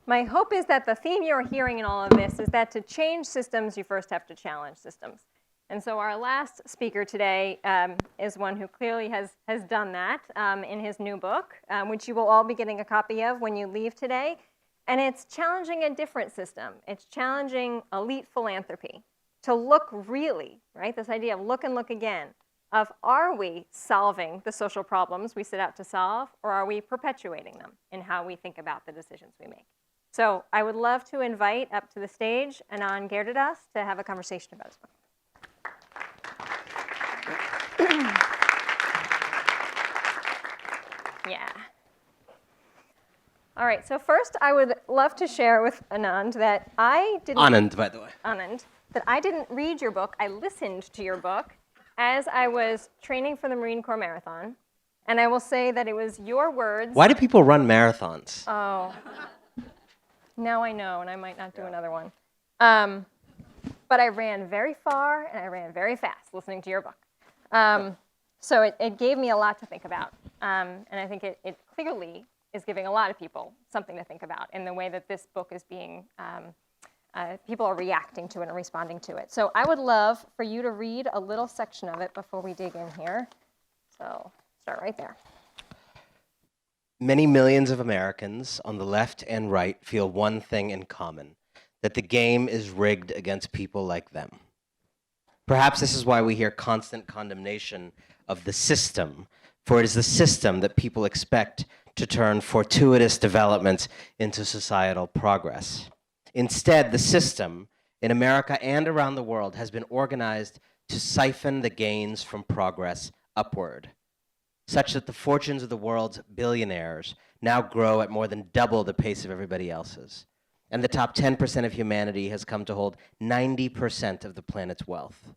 My hope is that the theme you're hearing in all of this is that to change systems, you first have to challenge systems. And so our last speaker today is one who clearly has done that in his new book, which you will all be getting a copy of when you leave today. And it's challenging a different system. It's challenging elite philanthropy to look really, right, this idea of look and look again, of are we solving the social problems we set out to solve, or are we perpetuating them in how we think about the decisions we make? So I would love to invite up to the stage Anand Giridharadas to have a conversation about his book. Yeah. All right, so first I would love to share with Anand that I didn't... Anand, by the way. Anand, that I didn't read your book. I listened to your book as I was training for the Marine Corps Marathon. And I will say that it was your words... Why do people run marathons? Oh. Now I know, and I might not do another one. But I ran very far, and I ran very fast listening to your book. So it gave me a lot to think about. And I think it clearly is giving a lot of people something to think about in the way that this book is being, people are reacting to it and responding to it. So I would love for you to read a little section of it before we dig in here. So start right there. Many millions of Americans on the left and right feel one thing in common, that the game is rigged against people like them. Perhaps this is why we hear constant condemnation of the system, for it is the system that people expect to turn fortuitous developments into societal progress. Instead, the system, in America and around the world, has been organized to siphon the gains from progress upward, such that the fortunes of the world's billionaires now grow at more than double the pace of everybody else's. And the top 10% of humanity has come to hold 90% of the planet's wealth.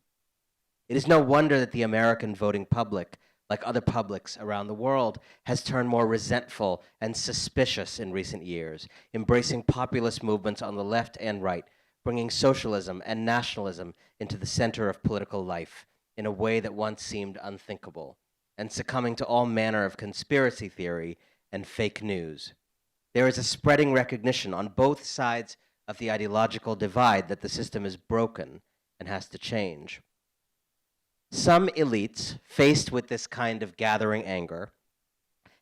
It is no wonder that the American voting public, like other publics around the world, has turned more resentful and suspicious in recent years, embracing populist movements on the left and right, bringing socialism and nationalism into the center of political life in a way that once seemed unthinkable, and succumbing to all manner of conspiracy theory and fake news. There is a spreading recognition on both sides of the ideological divide that the system is broken and has to change. Some elites, faced with this kind of gathering anger,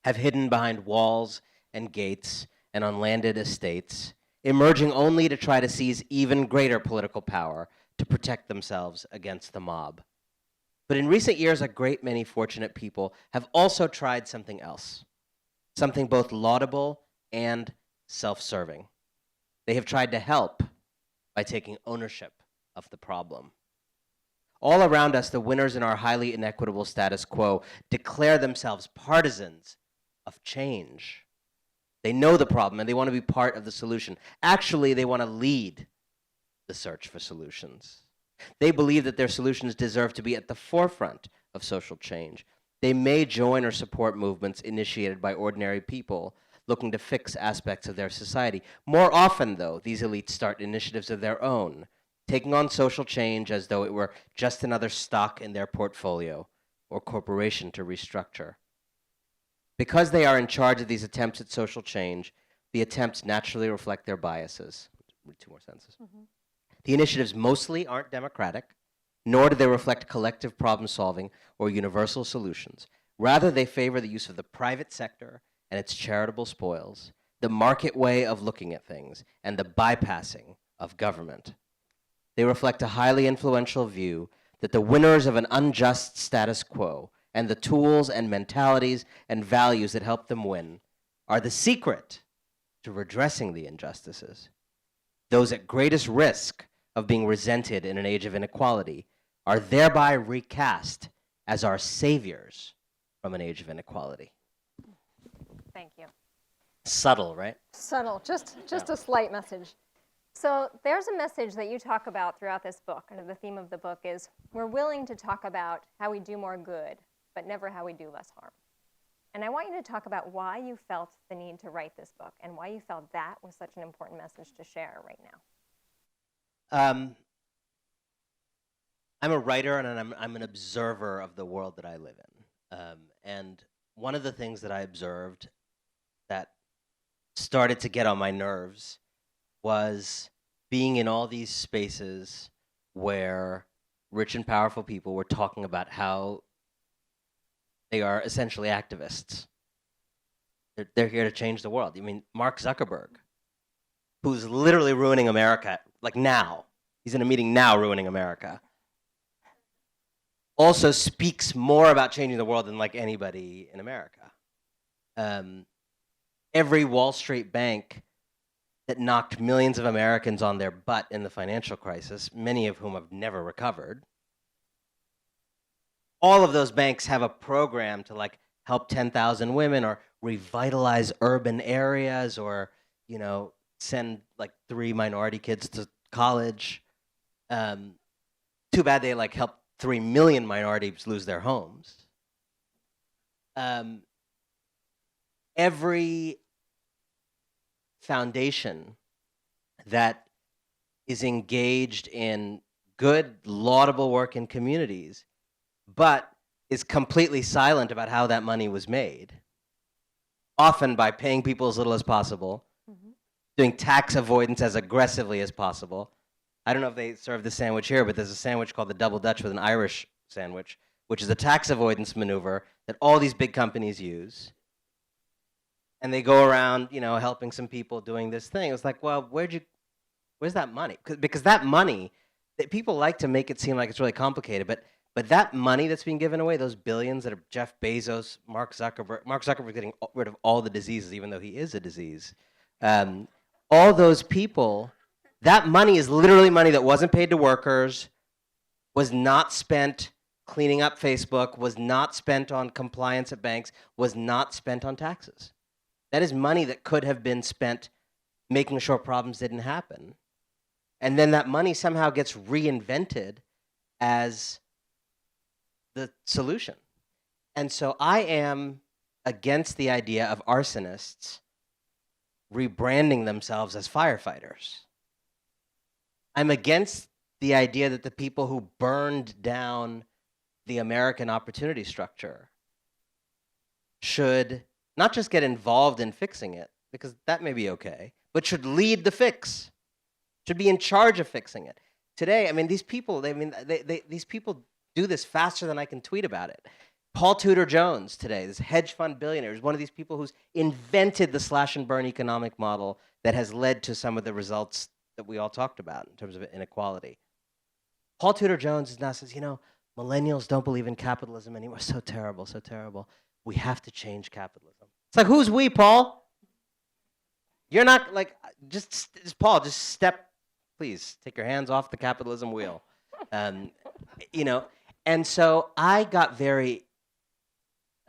have hidden behind walls and gates and on landed estates, emerging only to try to seize even greater political power to protect themselves against the mob. But in recent years, a great many fortunate people have also tried something else, something both laudable and self-serving. They have tried to help by taking ownership of the problem. All around us, the winners in our highly inequitable status quo declare themselves partisans of change. They know the problem and they want to be part of the solution. Actually, they want to lead the search for solutions. They believe that their solutions deserve to be at the forefront of social change. They may join or support movements initiated by ordinary people looking to fix aspects of their society. More often, though, these elites start initiatives of their own, taking on social change as though it were just another stock in their portfolio or corporation to restructure. Because they are in charge of these attempts at social change, the attempts naturally reflect their biases. Read two more sentences. Mm-hmm. The initiatives mostly aren't democratic, nor do they reflect collective problem solving or universal solutions. Rather, they favor the use of the private sector and its charitable spoils, the market way of looking at things, and the bypassing of government. They reflect a highly influential view that the winners of an unjust status quo and the tools and mentalities and values that help them win are the secret to redressing the injustices. Those at greatest risk of being resented in an age of inequality are thereby recast as our saviors from an age of inequality. Thank you. Subtle, right? Subtle, just a slight message. So there's a message that you talk about throughout this book, and the theme of the book is we're willing to talk about how we do more good, but never how we do less harm. And I want you to talk about why you felt the need to write this book and why you felt that was such an important message to share right now. I'm a writer and I'm an observer of the world that I live in. And one of the things that I observed that started to get on my nerves was being in all these spaces where rich and powerful people were talking about how they are essentially activists. They're here to change the world. I mean, Mark Zuckerberg, who's literally ruining America, like now. He's in a meeting now ruining America. Also speaks more about changing the world than like anybody in America. Every Wall Street bank that knocked millions of Americans on their butt in the financial crisis, many of whom have never recovered, all of those banks have a program to like help 10,000 women or revitalize urban areas or, you know, send like 3 minority kids to college. Too bad they like helped 3 million minorities lose their homes. Every foundation that is engaged in good, laudable work in communities, but is completely silent about how that money was made, often by paying people as little as possible, doing tax avoidance as aggressively as possible. I don't know if they serve the sandwich here, but there's a sandwich called the Double Dutch with an Irish sandwich, which is a tax avoidance maneuver that all these big companies use. And they go around, you know, helping some people doing this thing. It's like, well, where's that money? Because that money, people like to make it seem like it's really complicated, but that money that's being given away, those billions that are Jeff Bezos, Mark Zuckerberg getting rid of all the diseases, even though he is a disease. All those people, that money is literally money that wasn't paid to workers, was not spent cleaning up Facebook, was not spent on compliance at banks, was not spent on taxes. That is money that could have been spent making sure problems didn't happen. And then that money somehow gets reinvented as the solution. And so I am against the idea of arsonists rebranding themselves as firefighters. I'm against the idea that the people who burned down the American opportunity structure should not just get involved in fixing it, because that may be okay, but should lead the fix, should be in charge of fixing it. Today, I mean, these people, these people do this faster than I can tweet about it. Paul Tudor Jones today, this hedge fund billionaire, is one of these people who's invented the slash and burn economic model that has led to some of the results that we all talked about in terms of inequality. Paul Tudor Jones now says, you know, millennials don't believe in capitalism anymore. So terrible, so terrible. We have to change capitalism. It's like, who's we, Paul? You're not like, just Paul, just step, please, take your hands off the capitalism wheel. You know, and so I got very,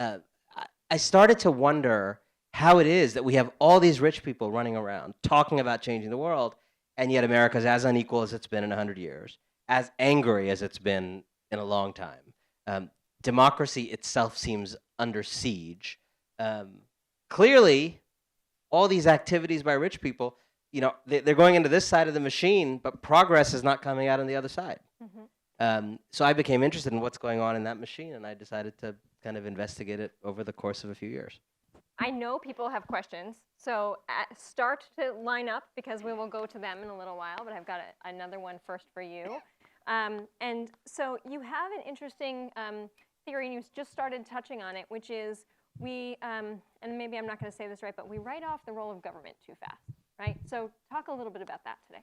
I started to wonder how it is that we have all these rich people running around talking about changing the world, and yet America's as unequal as it's been in 100 years, as angry as it's been in a long time. Democracy itself seems under siege. Clearly, all these activities by rich people, you know, they're going into this side of the machine, but progress is not coming out on the other side. So I became interested in what's going on in that machine, and I decided to kind of investigate it over the course of a few years. I know people have questions, so start to line up because we will go to them in a little while, but I've got another one first for you. And so you have an interesting theory, and you just started touching on it, which is and maybe I'm not going to say this right, but we write off the role of government too fast, right? So talk a little bit about that today.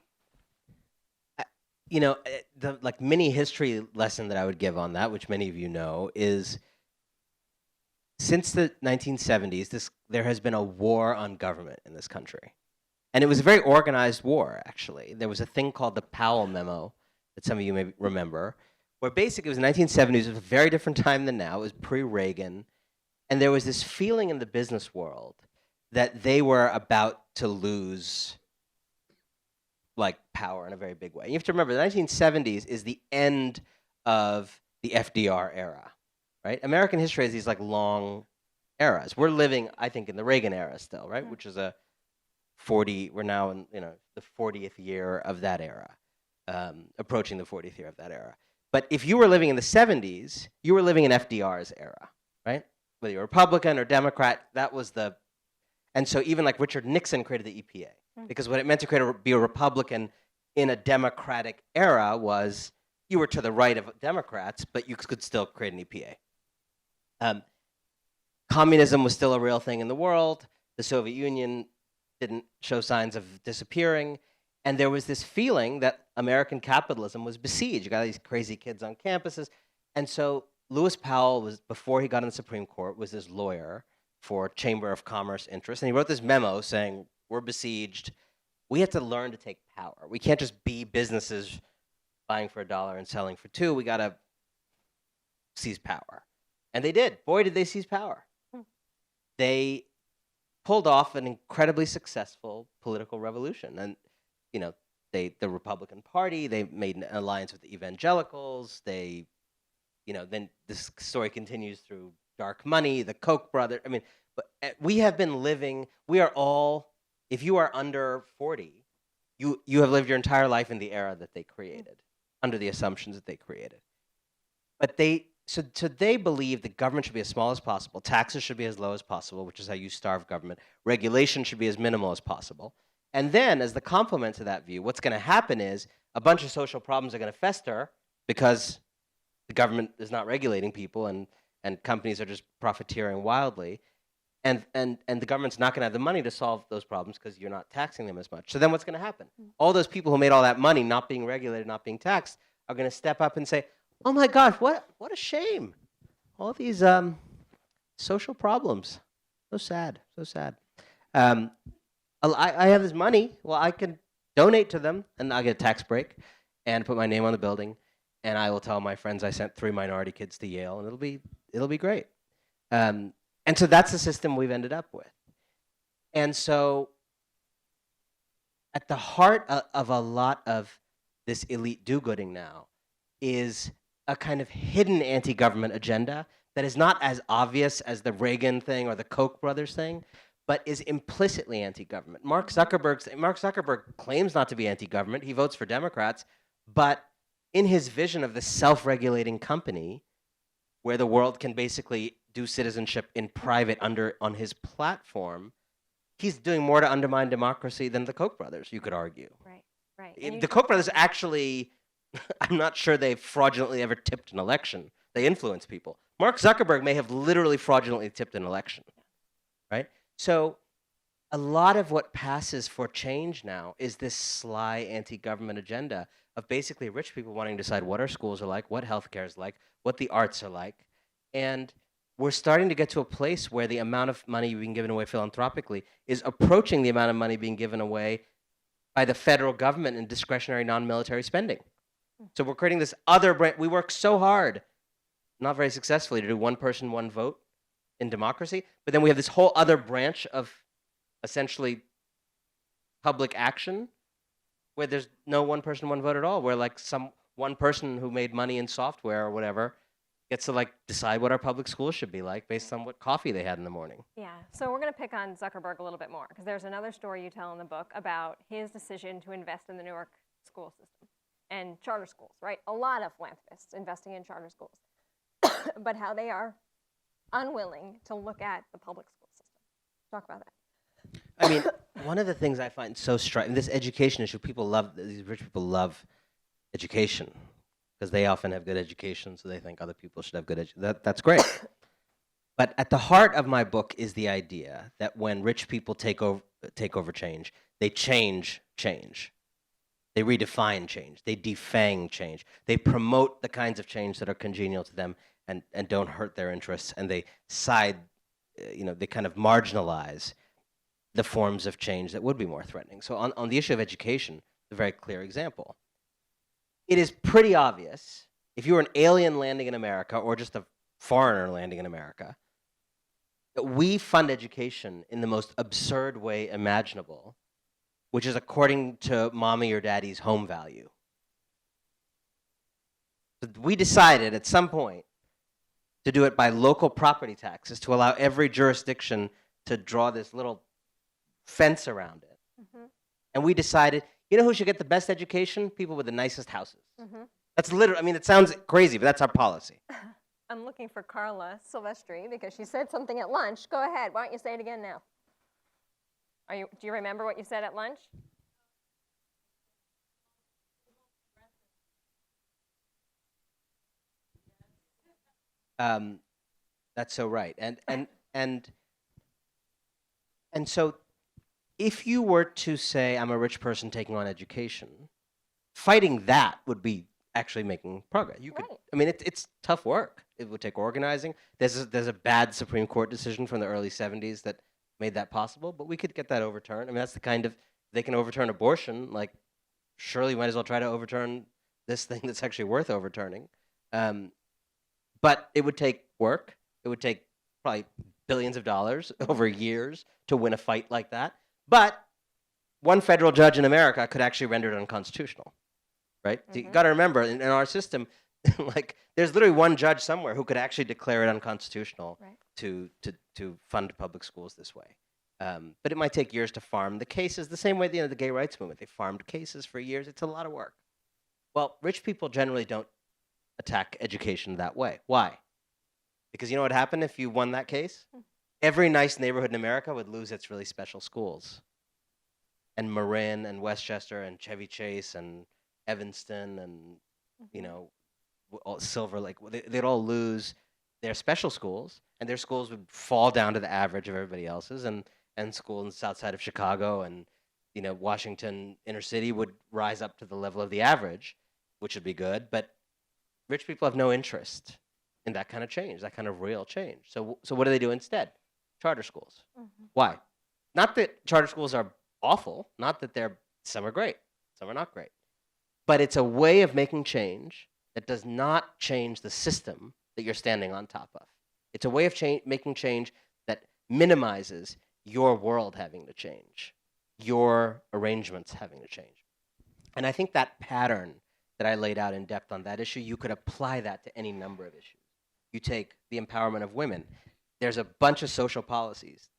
You know, the like mini history lesson that I would give on that, which many of you know, is since the 1970s, there has been a war on government in this country. And it was a very organized war, actually. There was a thing called the Powell Memo that some of you may remember, where basically it was the 1970s. It was a very different time than now. It was pre-Reagan. And there was this feeling in the business world that they were about to lose like power in a very big way. You have to remember, the 1970s is the end of the FDR era, right? American history has these like long eras. We're living, I think, in the Reagan era still, right? Which is we're now in, you know, the 40th year of that era, approaching the 40th year of that era. But if you were living in the 70s, you were living in FDR's era, right? Whether you're Republican or Democrat, that was And so even like Richard Nixon created the EPA, because what it meant to be a Republican in a democratic era was you were to the right of Democrats, but you could still create an EPA. Communism was still a real thing in the world. The Soviet Union didn't show signs of disappearing. And there was this feeling that American capitalism was besieged. You got these crazy kids on campuses. And so Lewis Powell was, before he got in the Supreme Court, was this lawyer for Chamber of Commerce interests. And he wrote this memo saying, we're besieged. We have to learn to take power. We can't just be businesses buying for $1 and selling for $2. We got to seize power. And they did. Boy, did they seize power. They pulled off an incredibly successful political revolution. And, you know, the Republican Party, they made an alliance with the evangelicals. They, you know, then this story continues through dark money, the Koch brothers. I mean, but we have been living, we are all, if you are under 40, you have lived your entire life in the era that they created, under the assumptions that they created. But so they believe that government should be as small as possible, taxes should be as low as possible, which is how you starve government, regulation should be as minimal as possible. And then, as the complement to that view, what's going to happen is a bunch of social problems are going to fester because the government is not regulating people and companies are just profiteering wildly. And the government's not going to have the money to solve those problems because you're not taxing them as much. So then what's going to happen? All those people who made all that money not being regulated, not being taxed, are going to step up and say, oh my gosh, what a shame. All these social problems. So sad, so sad. I have this money. Well, I can donate to them, and I'll get a tax break and put my name on the building, and I will tell my friends I sent 3 minority kids to Yale, and it'll be great. And so that's the system we've ended up with. And so at the heart of a lot of this elite do-gooding now is a kind of hidden anti-government agenda that is not as obvious as the Reagan thing or the Koch brothers thing, but is implicitly anti-government. Mark Zuckerberg claims not to be anti-government. He votes for Democrats, but in his vision of the self-regulating company where the world can basically do citizenship in private on his platform, he's doing more to undermine democracy than the Koch brothers, you could argue. Right. The Koch brothers actually, I'm not sure they've fraudulently ever tipped an election. They influence people. Mark Zuckerberg may have literally fraudulently tipped an election, right? So a lot of what passes for change now is this sly anti-government agenda of basically rich people wanting to decide what our schools are like, what healthcare is like, what the arts are like. And we're starting to get to a place where the amount of money being given away philanthropically is approaching the amount of money being given away by the federal government in discretionary non-military spending. So we're creating this other branch. We work so hard, not very successfully, to do one person, one vote in democracy, but then we have this whole other branch of essentially public action where there's no one person, one vote at all, where like one person who made money in software or whatever gets to like decide what our public schools should be like based on what coffee they had in the morning. Yeah, so we're going to pick on Zuckerberg a little bit more because there's another story you tell in the book about his decision to invest in the New York school system and charter schools, right? A lot of philanthropists investing in charter schools, but how they are unwilling to look at the public school system. Talk about that. I mean, one of the things I find so striking, this education issue, these rich people love education because they often have good education, so they think other people should have good education. That's great. But at the heart of my book is the idea that when rich people take over change, they change change. They redefine change. They defang change. They promote the kinds of change that are congenial to them and don't hurt their interests, and they they kind of marginalize the forms of change that would be more threatening. So on the issue of education, a very clear example. It is pretty obvious, if you're an alien landing in America or just a foreigner landing in America, that we fund education in the most absurd way imaginable, which is according to mommy or daddy's home value. But we decided at some point to do it by local property taxes, to allow every jurisdiction to draw this little fence around it. And we decided, you know who should get the best education? People with the nicest houses. That's literally, I mean, it sounds crazy, but that's our policy. I'm looking for Carla Silvestri because she said something at lunch. Go ahead. Why don't you say it again now? Do you remember what you said at lunch? That's so right. And so if you were to say, I'm a rich person taking on education, fighting that would be actually making progress. You could, Right. I mean, it's tough work. It would take organizing. There's a bad Supreme Court decision from the early 70s that made that possible, but we could get that overturned. I mean, that's the kind of, they can overturn abortion, like, surely you might as well try to overturn this thing that's actually worth overturning. But it would take work. It would take probably billions of dollars over years to win a fight like that. But one federal judge in America could actually render it unconstitutional, right? So you got to remember, in our system, like there's literally one judge somewhere who could actually declare it unconstitutional to fund public schools this way. But it might take years to farm the cases, the same way the gay rights movement. They farmed cases for years. It's a lot of work. Well, rich people generally don't attack education that way. Why? Because you know what happened if you won that case? Every nice neighborhood in America would lose its really special schools. And Marin and Westchester and Chevy Chase and Evanston and, you know, Silver Lake, they'd all lose their special schools, and their schools would fall down to the average of everybody else's, and school in the south side of Chicago and, you know, Washington inner city would rise up to the level of the average, which would be good, but rich people have no interest in that kind of change, that kind of real change. So what do they do instead? Charter schools. Why? Not that charter schools are awful, not that some are great, some are not great, but it's a way of making change that does not change the system that you're standing on top of. It's a way of making change that minimizes your world having to change, your arrangements having to change. And I think that pattern that I laid out in depth on that issue, you could apply that to any number of issues. You take the empowerment of women. There's a bunch of social policies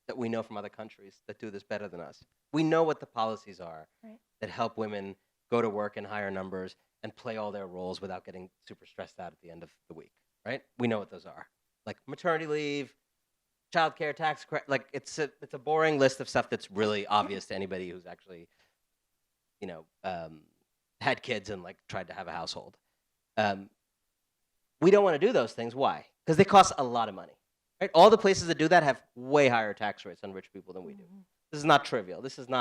that we know from other countries that do this better than us. We know what the policies are that help women go to work in higher numbers and play all their roles without getting super stressed out at the end of the week, right? We know what those are. Like maternity leave, childcare, tax credit, like it's a boring list of stuff that's really obvious to anybody who's actually, you know, had kids and like tried to have a household. We don't want to do those things. Why? Because they cost a lot of money. Right? All the places that do that have way higher tax rates on rich people than we do. This is not trivial. This is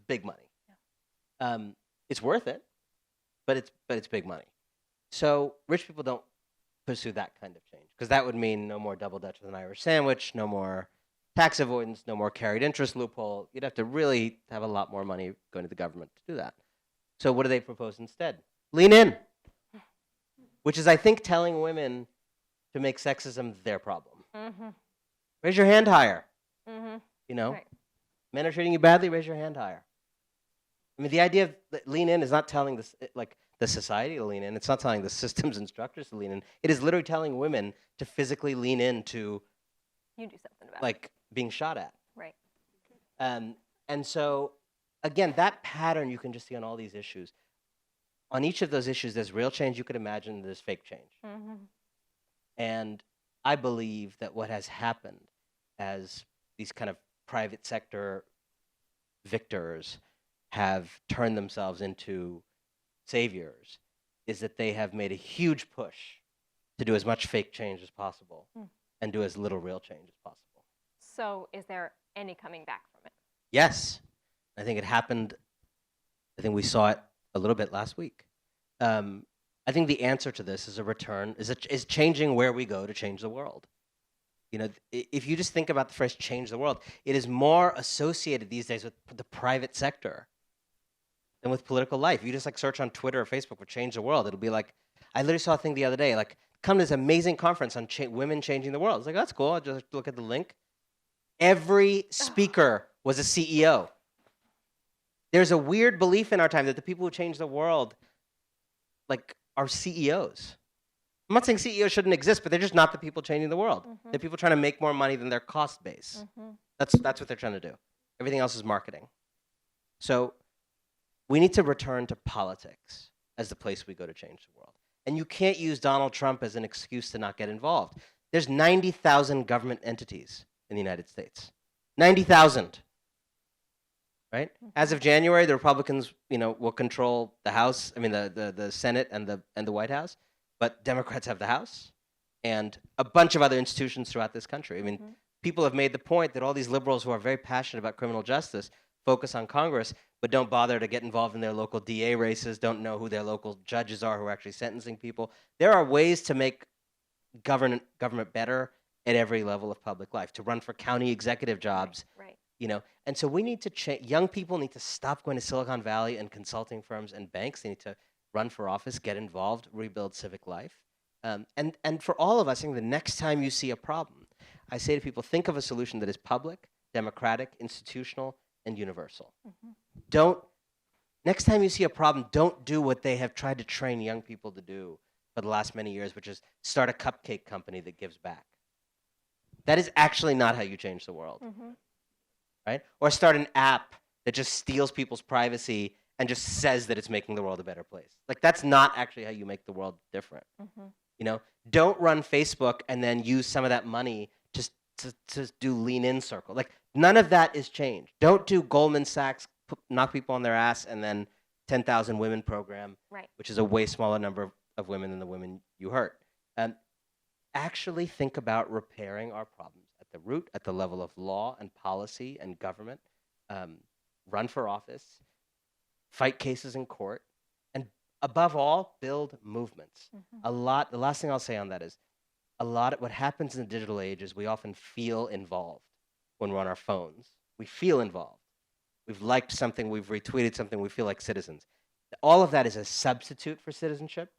big money. Yeah. It's worth it, but it's big money. So rich people don't pursue that kind of change because that would mean no more double Dutch with an Irish sandwich, no more tax avoidance, no more carried interest loophole. You'd have to really have a lot more money going to the government to do that. So what do they propose instead? Lean in, which is, I think, telling women to make sexism their problem. Raise your hand higher. You know, men are treating you badly, raise your hand higher. I mean, the idea of lean in is not telling this, like the society to lean in. It's not telling the systems and structures to lean in. It is literally telling women to physically lean into, you do something about like being shot at. Right. And so, again, that pattern you can just see on all these issues. On each of those issues, there's real change you could imagine, there's fake change. And I believe that what has happened as these kind of private sector victors have turned themselves into saviors is that they have made a huge push to do as much fake change as possible and do as little real change as possible. So is there any coming back from it? Yes. I think it happened. I think we saw it a little bit last week. I think the answer to this is a return, is changing where we go to change the world. You know, if you just think about the phrase change the world, it is more associated these days with the private sector than with political life. You just like search on Twitter or Facebook for change the world. It'll be like, I literally saw a thing the other day, like, come to this amazing conference on women changing the world. It's like, that's cool. I'll just look at the link. Every speaker was a CEO. There's a weird belief in our time that the people who change the world, like, are CEOs. I'm not saying CEOs shouldn't exist, but they're just not the people changing the world. They're people trying to make more money than their cost base. That's what they're trying to do. Everything else is marketing. So we need to return to politics as the place we go to change the world. And you can't use Donald Trump as an excuse to not get involved. There's 90,000 government entities in the United States. 90,000. Right? As of January, the Republicans, will control the House. I mean, the Senate and the White House, but Democrats have the House and a bunch of other institutions throughout this country. I mean, people have made the point that all these liberals who are very passionate about criminal justice focus on Congress, but don't bother to get involved in their local DA races, don't know who their local judges are who are actually sentencing people. There are ways to make government better at every level of public life, to run for county executive jobs. Right. And so we need to change. Young people need to stop going to Silicon Valley and consulting firms and banks. They need to run for office, get involved, rebuild civic life. And for all of us, I think the next time you see a problem, I say to people, think of a solution that is public, democratic, institutional, and universal. Next time you see a problem, don't do what they have tried to train young people to do for the last many years, which is start a cupcake company that gives back. That is actually not how you change the world. Right? Or start an app that just steals people's privacy and just says that it's making the world a better place. Like, that's not actually how you make the world different. Don't run Facebook and then use some of that money just to do lean in circle. Like, none of that is changed. Don't do Goldman Sachs knock people on their ass and then 10,000 women program, which is a way smaller number of women than the women you hurt. Actually think about repairing our problems at the root, at the level of law and policy and government. Run for office, fight cases in court, and above all, build movements. The last thing I'll say on that is, what happens in the digital age is we often feel involved when we're on our phones. We feel involved. We've liked something, we've retweeted something, we feel like citizens. All of that is a substitute for citizenship.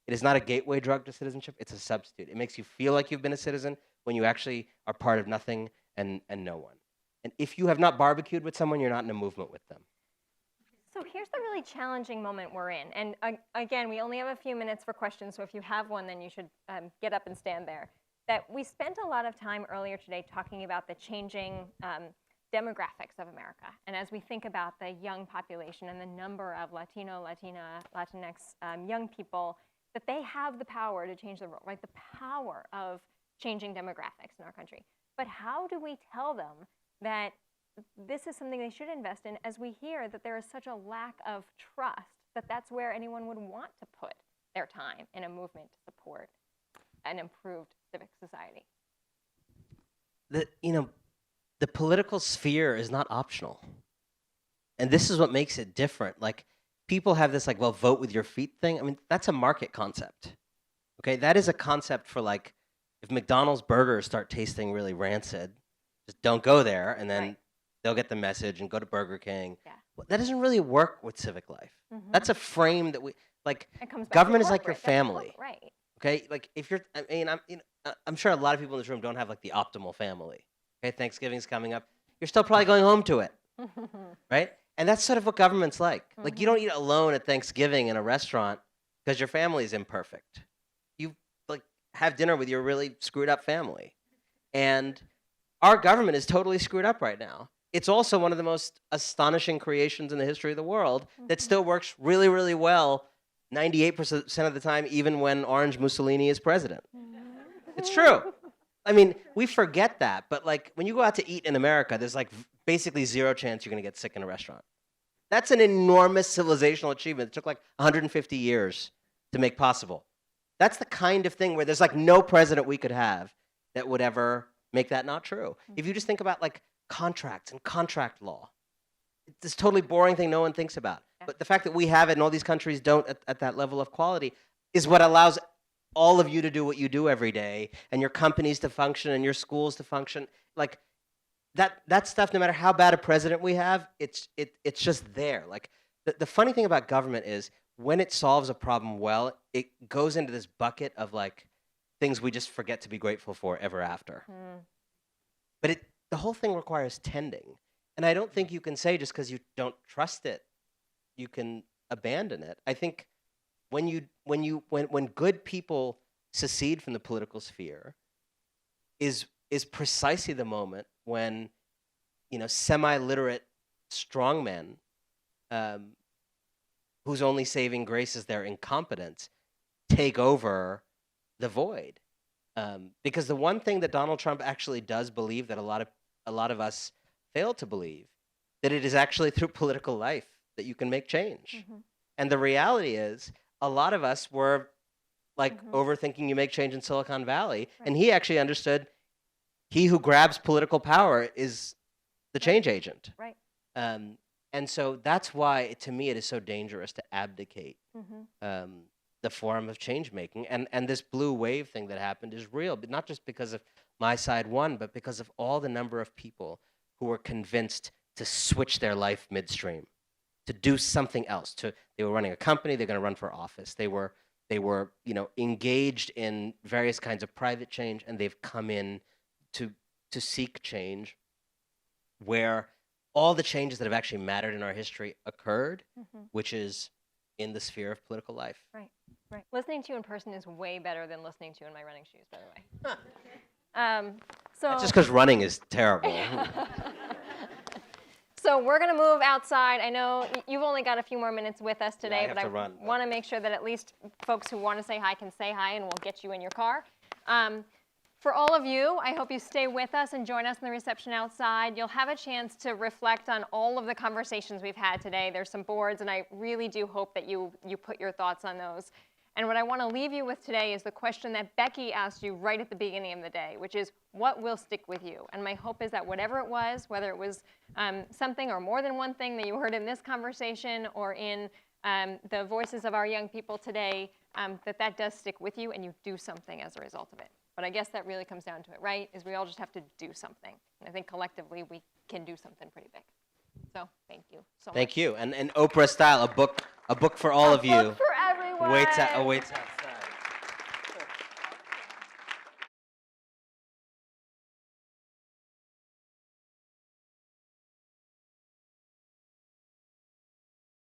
It is not a gateway drug to citizenship, it's a substitute. It makes you feel like you've been a citizen when you actually are part of nothing and no one. And if you have not barbecued with someone, you're not in a movement with them. So here's the really challenging moment we're in. And again, we only have a few minutes for questions, so if you have one, then you should get up and stand there. That we spent a lot of time earlier today talking about the changing demographics of America. And as we think about the young population and the number of Latino, Latina, Latinx young people, that they have the power to change the world, right? The power of changing demographics in our country. But how do we tell them that this is something they should invest in, as we hear that there is such a lack of trust that that's where anyone would want to put their time in a movement to support an improved civic society? The political sphere is not optional. And this is what makes it different. Like, people have this vote with your feet thing. I mean, that's a market concept. Okay, that is a concept for if McDonald's burgers start tasting really rancid, just don't go there, and then they'll get the message and go to Burger King. Yeah. Well, that doesn't really work with civic life. That's a frame that It government is like your family. Right. Okay, if you're, I'm sure a lot of people in this room don't have the optimal family. Okay, Thanksgiving's coming up. You're still probably going home to it, right? And that's sort of what government's like. Like, you don't eat alone at Thanksgiving in a restaurant because your family is imperfect. You have dinner with your really screwed up family. And our government is totally screwed up right now. It's also one of the most astonishing creations in the history of the world that still works really, really well 98% of the time, even when Orange Mussolini is president. It's true. I mean, we forget that, but when you go out to eat in America, there's basically zero chance you're going to get sick in a restaurant. That's an enormous civilizational achievement. It took 150 years to make possible. That's the kind of thing where there's no president we could have that would ever make that not true. If you just think about contracts and contract law, it's this totally boring thing no one thinks about. But the fact that we have it and all these countries don't at that level of quality is what allows all of you to do what you do every day, and your companies to function, and your schools to function. That stuff, no matter how bad a president we have, it's just there. The funny thing about government is when it solves a problem well, it goes into this bucket of things we just forget to be grateful for ever after. But the whole thing requires tending. And I don't think you can say just because you don't trust it, you can abandon it. I think when good people secede from the political sphere is precisely the moment when semi-literate strongmen whose only saving grace is their incompetence take over the void. Because the one thing that Donald Trump actually does believe that a lot of us fail to believe that it is actually through political life that you can make change. And the reality is, a lot of us were like overthinking you make change in Silicon Valley, and he actually understood he who grabs political power is the change agent. Right. And so that's why, to me, it is so dangerous to abdicate the form of change making. And this blue wave thing that happened is real, but not just because of my side won, but because of all the number of people who were convinced to switch their life midstream, to do something else. They were running a company, they're going to run for office. They were engaged in various kinds of private change, and they've come in to seek change where all the changes that have actually mattered in our history occurred, which is in the sphere of political life. Right. Listening to you in person is way better than listening to you in my running shoes, by the way. That's just because running is terrible. So we're going to move outside. I know you've only got a few more minutes with us today, but I want to make sure that at least folks who want to say hi can say hi, and we'll get you in your car. For all of you, I hope you stay with us and join us in the reception outside. You'll have a chance to reflect on all of the conversations we've had today. There's some boards, and I really do hope that you put your thoughts on those. And what I want to leave you with today is the question that Becky asked you right at the beginning of the day, which is, what will stick with you? And my hope is that whatever it was, whether it was something or more than one thing that you heard in this conversation or in the voices of our young people today, that does stick with you and you do something as a result of it. But I guess that really comes down to it, right? Is we all just have to do something. And I think collectively we can do something pretty big. So thank you so much. Thank you. And Oprah style, a book for all of you. A book for everyone. Waits out.